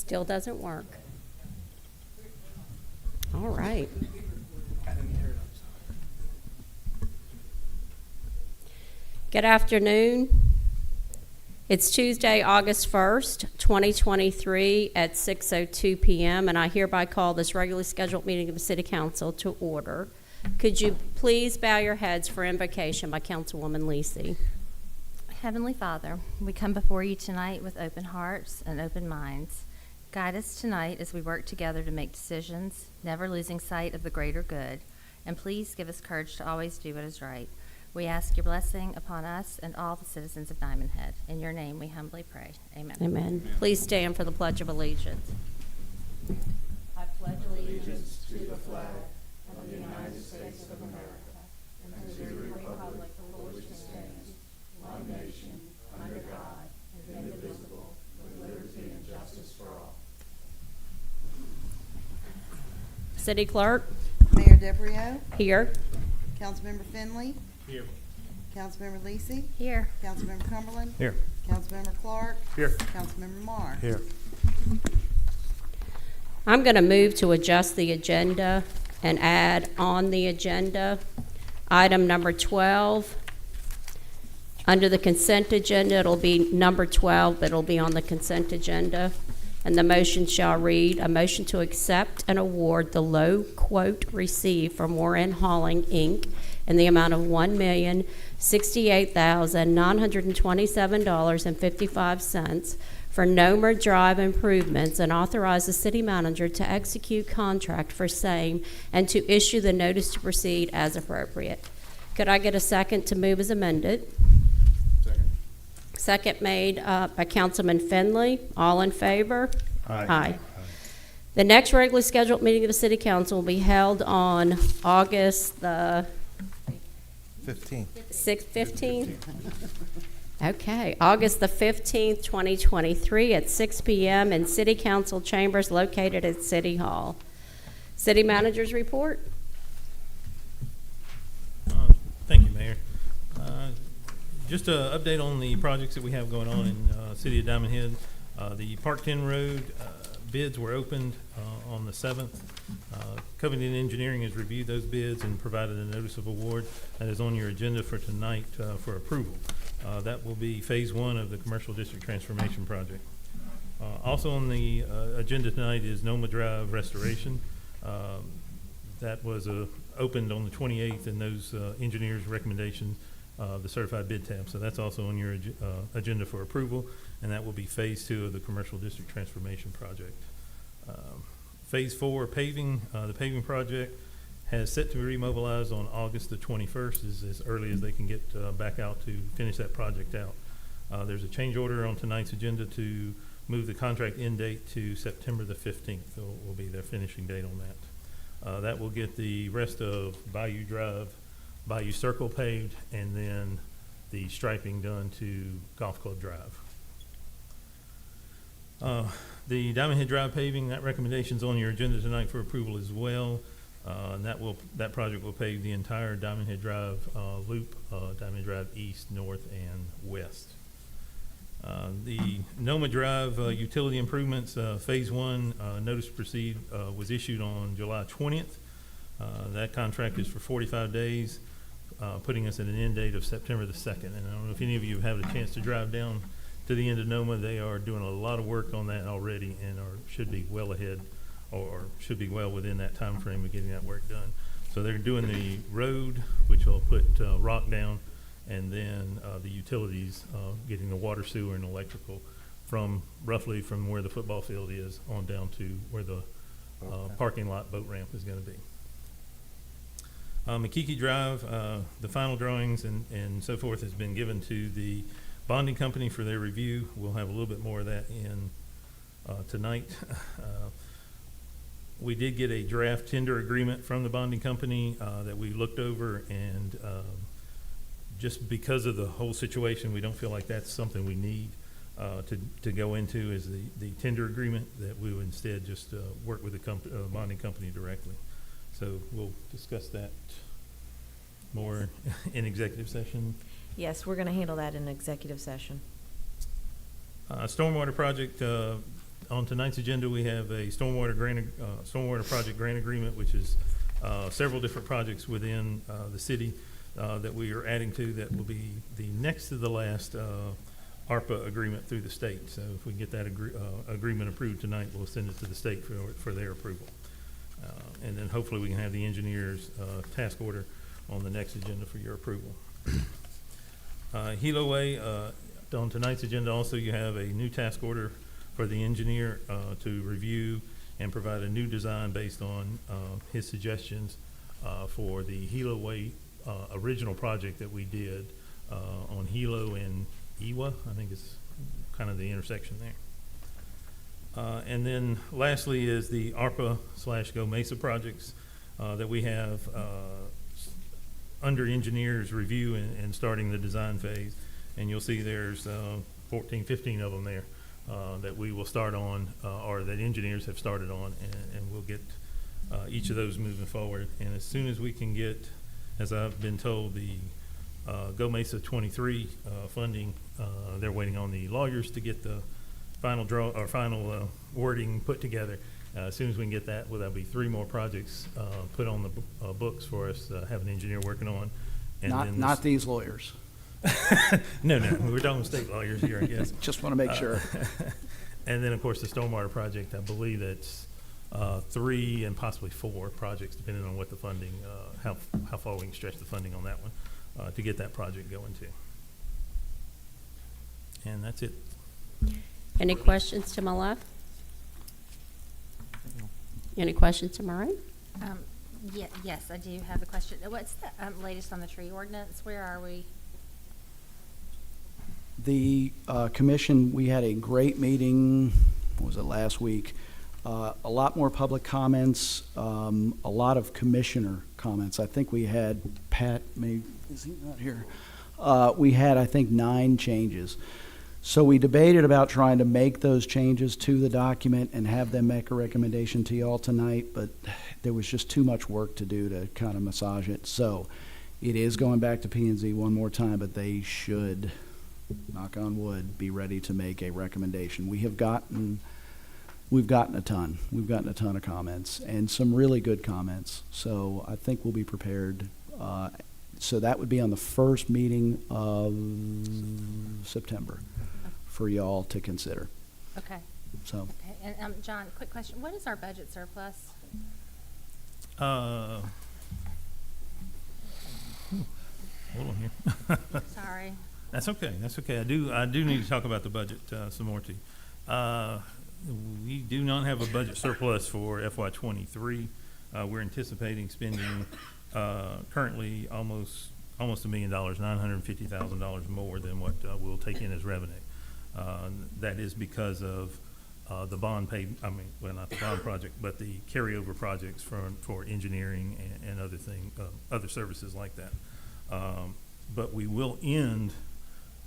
Still doesn't work. All right. Good afternoon. It's Tuesday, August 1st, 2023 at 6:02 p.m. and I hereby call this regularly scheduled meeting of the City Council to order. Could you please bow your heads for invocation by Councilwoman Lisi? Heavenly Father, we come before you tonight with open hearts and open minds. Guide us tonight as we work together to make decisions, never losing sight of the greater good, and please give us courage to always do what is right. We ask your blessing upon us and all the citizens of Diamond Head. In your name we humbly pray. Amen. Amen. Please stand for the Pledge of Allegiance. I pledge allegiance to the flag of the United States of America and to the republic for which it stands, one nation, under God, indivisible, with liberty and justice for all. City Clerk, Mayor DeBrio, here. Councilmember Finley, Here. Councilmember Lisi, Here. Councilmember Cumberland, Here. Councilmember Clark, Here. Councilmember Marr. Here. I'm going to move to adjust the agenda and add on the agenda item number 12. Under the consent agenda, it'll be number 12, but it'll be on the consent agenda. And the motion shall read, a motion to accept and award the low quote received from Warren Hauling, Inc. in the amount of $1,068,927.55 for Nomer Drive improvements and authorize the city manager to execute contract for same and to issue the notice to proceed as appropriate. Could I get a second to move as amended? Second. Second made by Councilman Finley. All in favor? Aye. The next regularly scheduled meeting of the City Council will be held on August the 15. 15th? Okay, August the 15th, 2023 at 6 p.m. in City Council chambers located at City Hall. City Manager's report. Thank you, Mayor. Just an update on the projects that we have going on in City of Diamond Head. The Park 10 Road bids were opened on the 7th. Covington Engineering has reviewed those bids and provided a notice of award that is on your agenda for tonight for approval. That will be phase 1 of the Commercial District Transformation Project. Also on the agenda tonight is Noma Drive Restoration. That was opened on the 28th, and those engineers' recommendations, the certified bid tab. So that's also on your agenda for approval, and that will be phase 2 of the Commercial District Transformation Project. Phase 4 paving, the paving project has set to be remobilized on August the 21st, is as early as they can get back out to finish that project out. There's a change order on tonight's agenda to move the contract end date to September the 15th. So will be their finishing date on that. That will get the rest of Bayou Drive, Bayou Circle paved, and then the striping done to Golf Club Drive. The Diamond Head Drive paving, that recommendation's on your agenda tonight for approval as well. And that project will pave the entire Diamond Head Drive loop, Diamond Head Drive east, north, and west. The Noma Drive utility improvements, phase 1 notice to proceed was issued on July 20th. That contract is for 45 days, putting us at an end date of September the 2nd. And I don't know if any of you have had a chance to drive down to the end of Noma. They are doing a lot of work on that already and should be well ahead, or should be well within that time frame of getting that work done. So they're doing the road, which will put rock down, and then the utilities, getting the water, sewer, and electrical roughly from where the football field is on down to where the parking lot boat ramp is going to be. McKeekee Drive, the final drawings and so forth has been given to the bonding company for their review. We'll have a little bit more of that in tonight. We did get a draft tender agreement from the bonding company that we looked over, and just because of the whole situation, we don't feel like that's something we need to go into is the tender agreement, that we would instead just work with the bonding company directly. So we'll discuss that more in executive session. Yes, we're going to handle that in executive session. Stormwater project, On tonight's agenda, we have a stormwater project grant agreement, which is several different projects within the city that we are adding to that will be the next to the last ARPA agreement through the state. So if we get that agreement approved tonight, we'll send it to the state for their approval. And then hopefully we can have the engineer's task order on the next agenda for your approval. Hilo Way, on tonight's agenda also you have a new task order for the engineer to review and provide a new design based on his suggestions for the Hilo Way original project that we did on Hilo and Ewa. I think it's kind of the intersection there. And then lastly is the ARPA/Go Mesa projects that we have under engineers review and starting the design phase. And you'll see there's 14, 15 of them there that we will start on or that engineers have started on, and we'll get each of those moving forward. And as soon as we can get, as I've been told, the Go Mesa 23 funding, they're waiting on the lawyers to get the final wording put together. As soon as we can get that, well, there'll be 3 more projects put on the books for us to have an engineer working on. And then Not these lawyers. No, we're talking with state lawyers here, I guess. Just want to make sure. And then, of course, the stormwater project, I believe that's 3 and possibly 4 projects, depending on what the funding, how far we can stretch the funding on that one to get that project going too. And that's it. Any questions to my left? Any questions to my right? Yes, I do have a question. What's the latest on the tree ordinance? Where are we? The commission, we had a great meeting, what was it, last week? A lot more public comments, a lot of commissioner comments. I think we had, Pat, is he not here? We had, I think, 9 changes. So we debated about trying to make those changes to the document and have them make a recommendation to you all tonight, but there was just too much work to do to kind of massage it. So it is going back to P&Z one more time, but they should, knock on wood, be ready to make a recommendation. We've gotten a ton. We've gotten a ton of comments and some really good comments. So I think we'll be prepared. So that would be on the first meeting of September for y'all to consider. Okay. So Okay. And John, quick question. What is our budget surplus? Hold on here. Sorry. That's okay. That's okay. I do need to talk about the budget some more too. We do not have a budget surplus for FY23. We're anticipating spending currently almost $1 million, $950,000 more than what we'll take in as revenue. That is because of the bond not the bond project, but the carryover projects for engineering and other other services like that. But we will end.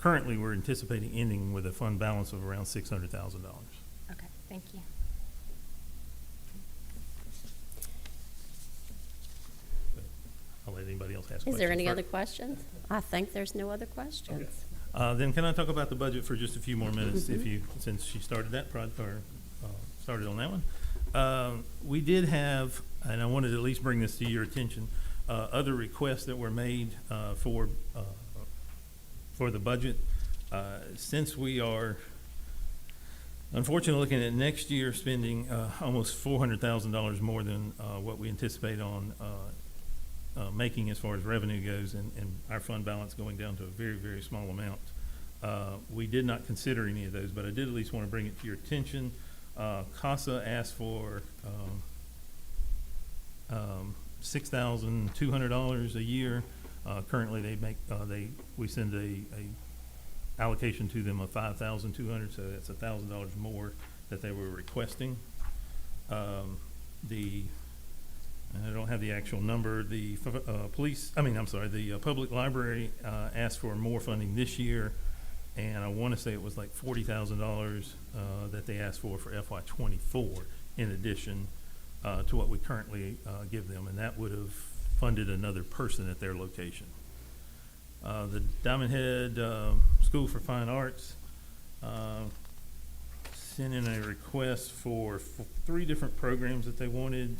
Currently, we're anticipating ending with a fund balance of around $600,000. Okay, thank you. I'll let anybody else ask Is questions. there any first. other questions? I think there's no other questions. Then can I talk about the budget for just a few more minutes, since she started that started on that one? We did have, and I wanted to at least bring this to your attention, other requests that were made for the budget. Since we are unfortunately looking at next year spending almost $400,000 more than what we anticipate on making as far as revenue goes, and our fund balance going down to a very, very small amount. We did not consider any of those, but I did at least want to bring it to your attention. CASA asked for $6,200 a year. Currently, we send a allocation to them of $5,200, so that's $1,000 more that they were requesting. I don't have the actual number. The the public library asked for more funding this year, and I want to say it was like $40,000 that they asked for FY24 in addition to what we currently give them, and that would have funded another person at their location. The Diamond Head School for Fine Arts, sent in a request for 3 different programs that they wanted.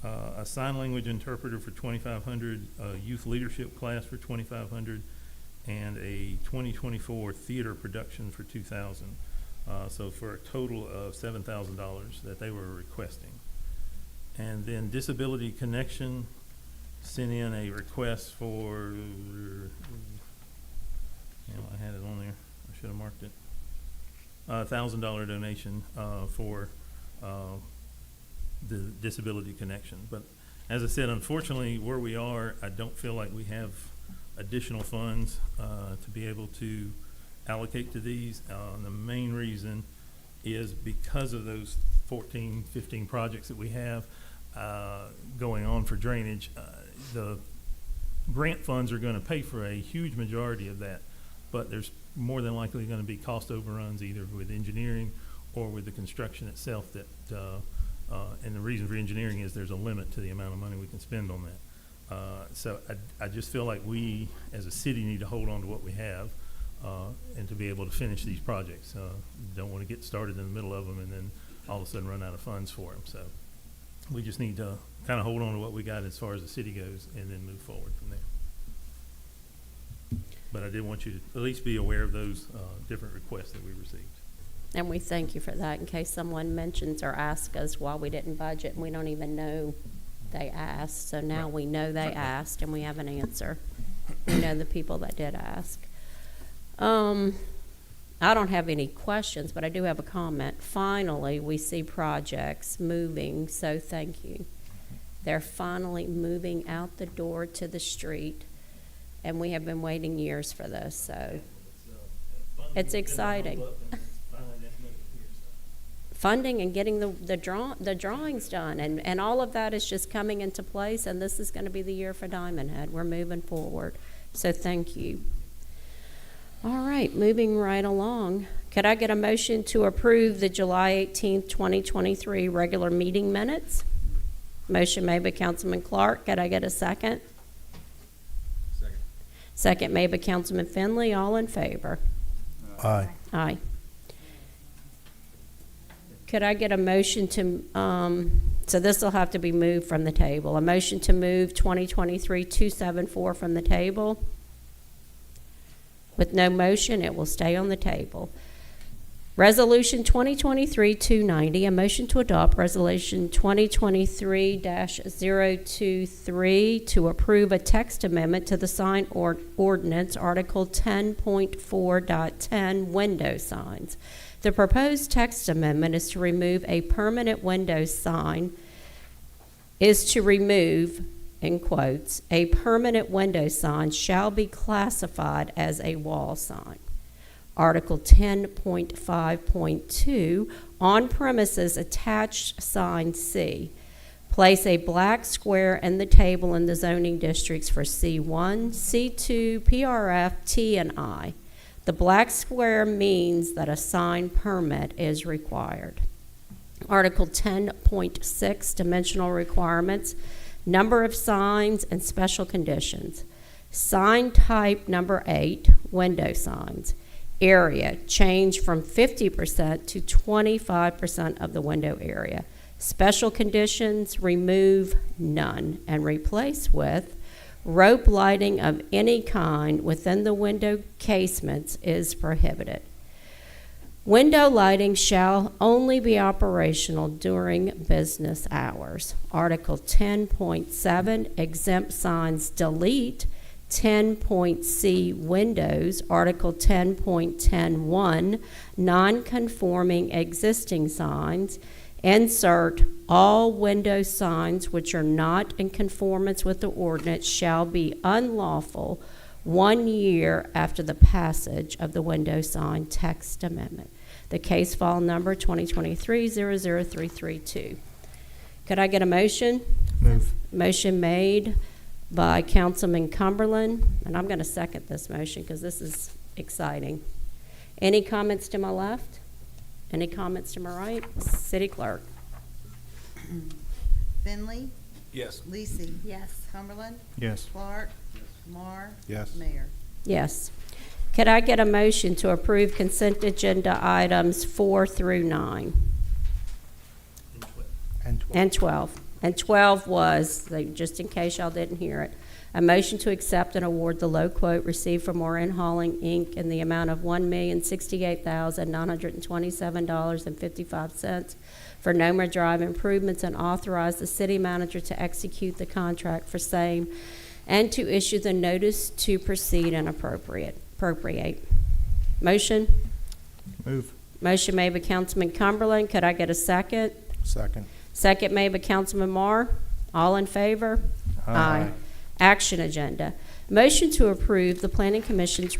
A sign language interpreter for 2,500, a youth leadership class for 2,500, and a 2024 theater production for 2,000. So for a total of $7,000 that they were requesting. And then Disability Connection sent in a request for, I had it on there, I should have marked it. $1,000 donation for the Disability Connection. But as I said, unfortunately, where we are, I don't feel like we have additional funds to be able to allocate to these. The main reason is because of those 14, 15 projects that we have going on for drainage. The grant funds are going to pay for a huge majority of that, but there's more than likely going to be cost overruns either with engineering or with the construction itself that and the reason for engineering is there's a limit to the amount of money we can spend on that. So I just feel like we as a city need to hold on to what we have and to be able to finish these projects. Don't want to get started in the middle of them and then all of a sudden run out of funds for them. So we just need to kind of hold on to what we got as far as the city goes and then move forward from there. But I did want you to at least be aware of those different requests that we received. And we thank you for that in case someone mentions or asks us why we didn't budget and we don't even know they asked. So now we know they asked and we have an answer. We know the people that did ask. I don't have any questions, but I do have a comment. Finally, we see projects moving, so thank you. They're finally moving out the door to the street, and we have been waiting years for this, so it's exciting. Funding and getting the drawings done, and all of that is just coming into place, and this is going to be the year for Diamond Head. We're moving forward, so thank you. All right, moving right along. Could I get a motion to approve the July 18th, 2023 regular meeting minutes? Motion made by Councilman Clark. Could I get a second? Second. Second made by Councilman Finley. All in favor? Aye. Aye. Could I get a motion to, so this will have to be moved from the table. A motion to move 2023-274 from the table? With no motion, it will stay on the table. Resolution 2023-290, a motion to adopt Resolution 2023-023 to approve a text amendment to the sign ordinance, Article 10.4.10, window signs. The proposed text amendment is to remove a permanent window sign, in quotes, a permanent window sign shall be classified as a wall sign. Article 10.5.2, on premises attached sign C. Place a black square in the table in the zoning districts for C1, C2, PRF, T, and I. The black square means that a sign permit is required. Article 10.6, dimensional requirements, number of signs and special conditions. Sign type number 8, window signs. Area, change from 50% to 25% of the window area. Special conditions, remove none and replace with rope lighting of any kind within the window casements is prohibited. Window lighting shall only be operational during business hours. Article 10.7, exempt signs, delete 10.c, windows. Article 10.10.1, non-conforming existing signs. Insert all window signs which are not in conformance with the ordinance shall be unlawful 1 year after the passage of the window sign text amendment. The case file number 2023-00332. Could I get a motion? Move. Motion made by Councilman Cumberland, and I'm going to second this motion because this is exciting. Any comments to my left? Any comments to my right? City Clerk. Finley, Yes. Lisi, Yes. Cumberland, Yes. Clark, Marr, Yes. Mayor. Yes. Could I get a motion to approve consent agenda items 4 through 9? And 12. And 12 was, like, just in case y'all didn't hear it, a motion to accept and award the low quote received from Moran Hauling, Inc. in the amount of $1,068,927.55 for Noma Drive improvements and authorize the city manager to execute the contract for same and to issue the notice to proceed and appropriate. Motion? Move. Motion made by Councilman Cumberland. Could I get a second? Second. Second made by Councilman Marr. All in favor? Action agenda. Motion to approve the Planning Commission's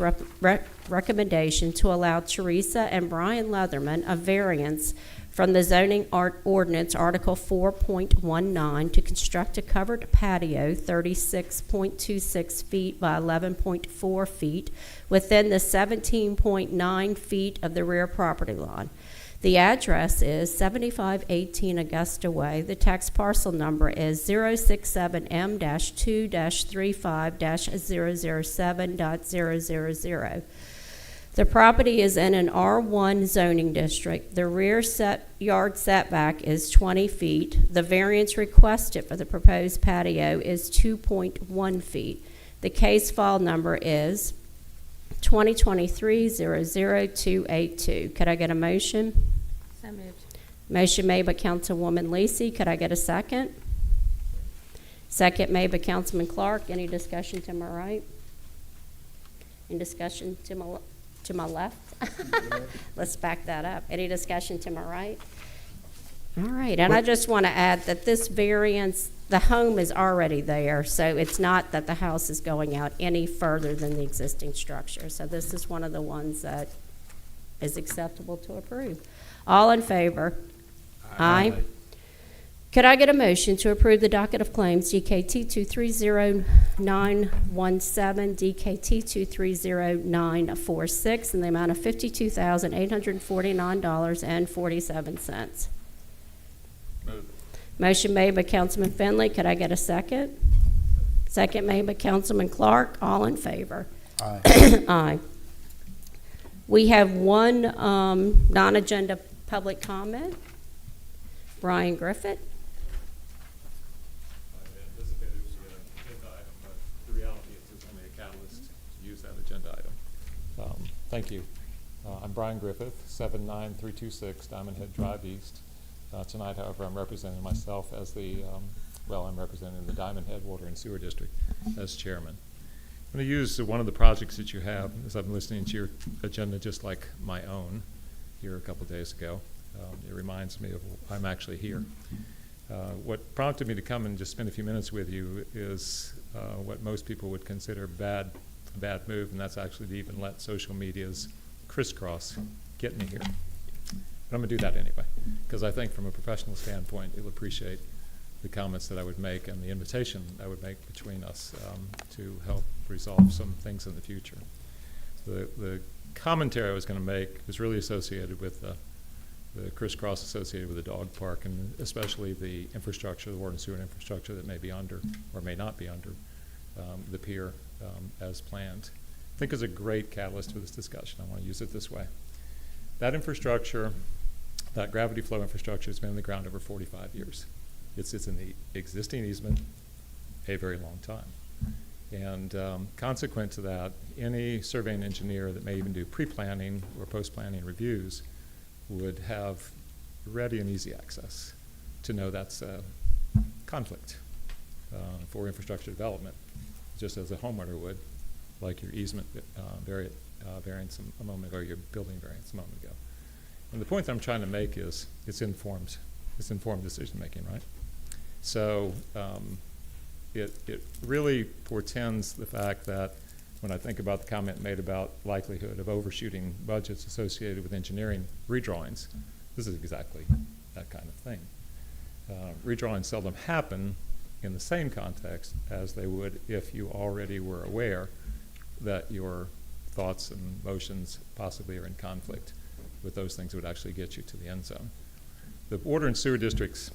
recommendation to allow Teresa and Brian Leatherman a variance from the zoning ordinance Article 4.19 to construct a covered patio 36.26 feet by 11.4 feet within the 17.9 feet of the rear property line. The address is 7518 Augusta Way. The tax parcel number is 067M-2-35-007.000. The property is in an R1 zoning district. The rear yard setback is 20 feet. The variance requested for the proposed patio is 2.1 feet. The case file number is 2023-00282. Could I get a motion? So moved. Motion made by Councilwoman Lisi. Could I get a second? Second made by Councilman Clark. Any discussion to my right? Any discussion to my left? Let's back that up. Any discussion to my right? All right, and I just want to add that this variance, the home is already there, so it's not that the house is going out any further than the existing structure. So this is one of the ones that is acceptable to approve. All in favor? Aye. Could I get a motion to approve the docket of claims DKT 230917, DKT 230946 in the amount of $52,849.47? Motion made by Councilman Finley. Could I get a second? Second made by Councilman Clark. All in favor? Aye. Aye. We have one non-agenda public comment. Brian Griffith. I anticipated it was an agenda item, but the reality is it's only a catalyst to use that agenda item. Thank you. I'm Brian Griffith, 79326 Diamond Head Drive East. Tonight, however, I'm representing myself as I'm representing the Diamond Head Water and Sewer District as chairman. I'm going to use one of the projects that you have, as I'm listening to your agenda just like my own here a couple days ago. It reminds me of I'm actually here. What prompted me to come and just spend a few minutes with you is what most people would consider a bad move, and that's actually to even let social media's crisscross get me here. But I'm going to do that anyway, because I think from a professional standpoint, you'll appreciate the comments that I would make and the invitation I would make between us to help resolve some things in the future. The commentary I was going to make was really associated with the crisscross associated with the dog park, and especially the infrastructure, the water and sewer infrastructure that may be under or may not be under the pier as planned. I think is a great catalyst for this discussion. I want to use it this way. That infrastructure, that gravity flow infrastructure has been in the ground over 45 years. It sits in the existing easement a very long time. And consequent to that, any surveying engineer that may even do pre-planning or post-planning reviews would have ready and easy access to know that's a conflict for infrastructure development, just as a homeowner would, like your easement variance a moment ago, or your building variance a moment ago. And the point that I'm trying to make is it's informed decision making, right? So it really portends the fact that when I think about the comment made about likelihood of overshooting budgets associated with engineering redrawings, this is exactly that kind of thing. Redrawings seldom happen in the same context as they would if you already were aware that your thoughts and motions possibly are in conflict with those things that would actually get you to the end zone. The water and sewer district's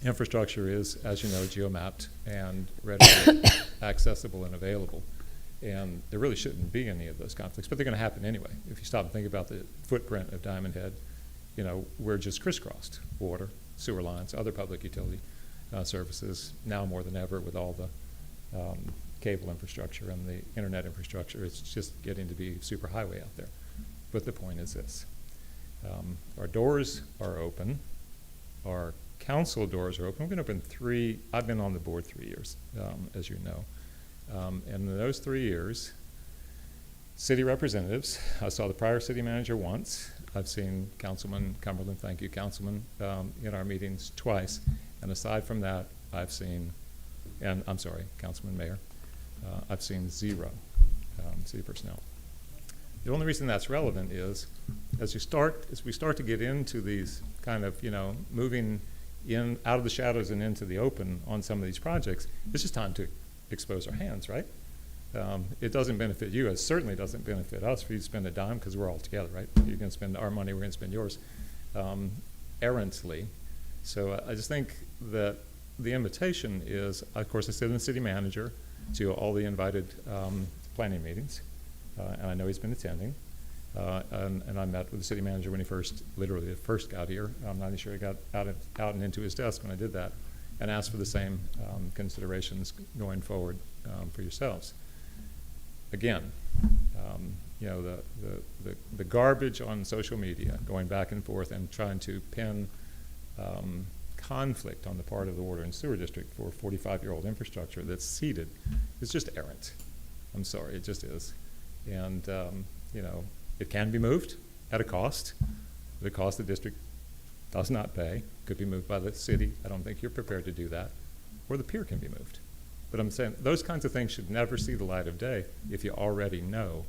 infrastructure is, as you know, geomapped and readily accessible and available. And there really shouldn't be any of those conflicts, but they're going to happen anyway. If you stop and think about the footprint of Diamond Head, you know, we're just crisscrossed: water, sewer lines, other public utility services. Now more than ever, with all the cable infrastructure and the internet infrastructure, it's just getting to be super highway out there. But the point is this: our doors are open. Our council doors are open. We're going to open 3. I've been on the board 3 years, as you know. And in those 3 years, city representatives, I saw the prior city manager once. I've seen Councilman Cumberland, thank you, Councilman, in our meetings twice. And aside from that, I've seen, and I'm sorry, Councilman Mayor, I've seen 0 city personnel. The only reason that's relevant is as we start to get into these kind of, you know, moving in out of the shadows and into the open on some of these projects, it's just time to expose our hands, right? It doesn't benefit you. It certainly doesn't benefit us for you to spend a dime, because we're all together, right? You're going to spend our money, we're going to spend yours, errantly. So I just think that the invitation is, of course, I sit in the city manager to all the invited planning meetings, and I know he's been attending. And I met with the city manager when he literally first got here. I'm not even sure he got out and into his desk when I did that, and asked for the same considerations going forward for yourselves. Again, you know, the garbage on social media, going back and forth and trying to pin conflict on the part of the Water and Sewer District for 45-year-old infrastructure that's seeded is just errant. I'm sorry, it just is. And, you know, it can be moved at a cost. The cost the district does not pay could be moved by the city. I don't think you're prepared to do that. Or the pier can be moved. But I'm saying those kinds of things should never see the light of day if you already know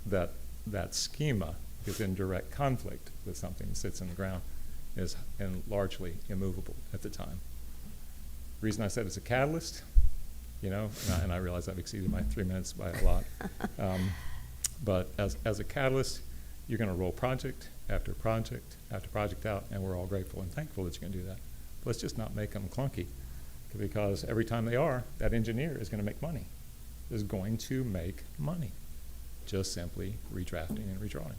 that that schema is in direct conflict with something that sits in the ground and largely immovable at the time. The reason I said it's a catalyst, you know, and I realize I've exceeded my 3 minutes by a lot. But as a catalyst, you're going to roll project after project after project out, and we're all grateful and thankful that you can do that. But let's just not make them clunky, because every time they are, that engineer is going to make money. Is going to make money, just simply redrafting and redrawing.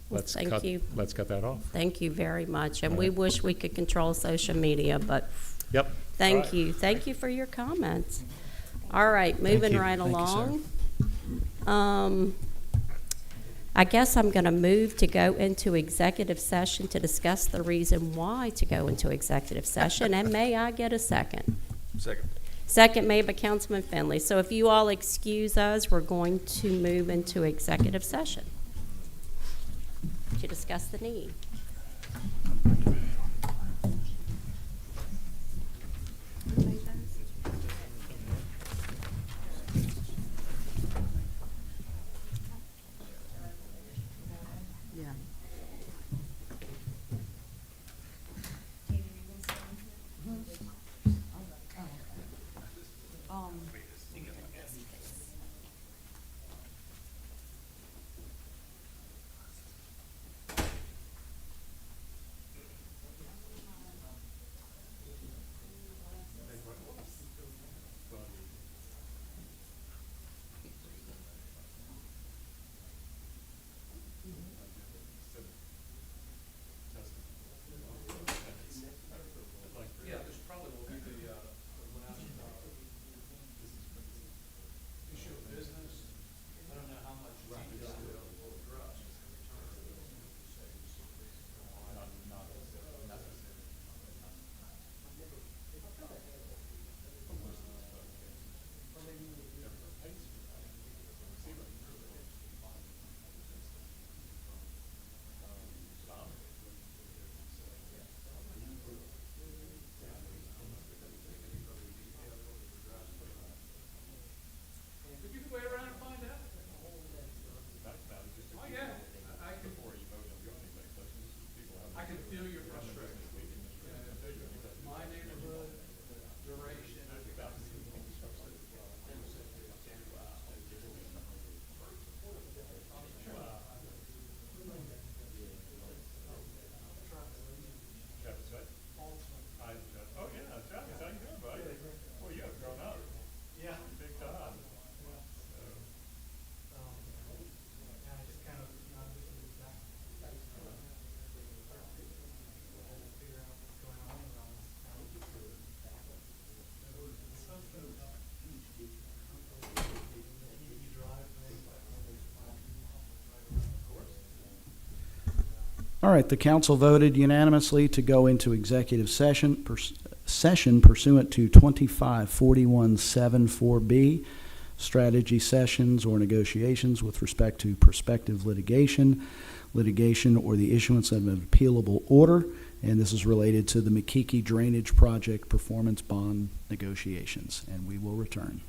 Well, thank you. Let's cut that off. Thank you very much. And All we right. wish we could control social media, but Yep. thank Right. you. Thank you for your comments. All right, moving you. right Thank you, sir. along. I guess I'm going to move to go into executive session to discuss the reason why to go into executive session. And may I get a second? Second. Second made by Councilman Finley. So if you all excuse us, we're going to move into executive session to discuss the need. Yeah. All right, the council voted unanimously to go into executive session pursuant to 254174B, strategy sessions or negotiations with respect to prospective litigation or the issuance of an appealable order, and this is related to the McKeekee Drainage Project performance bond negotiations, and we will return.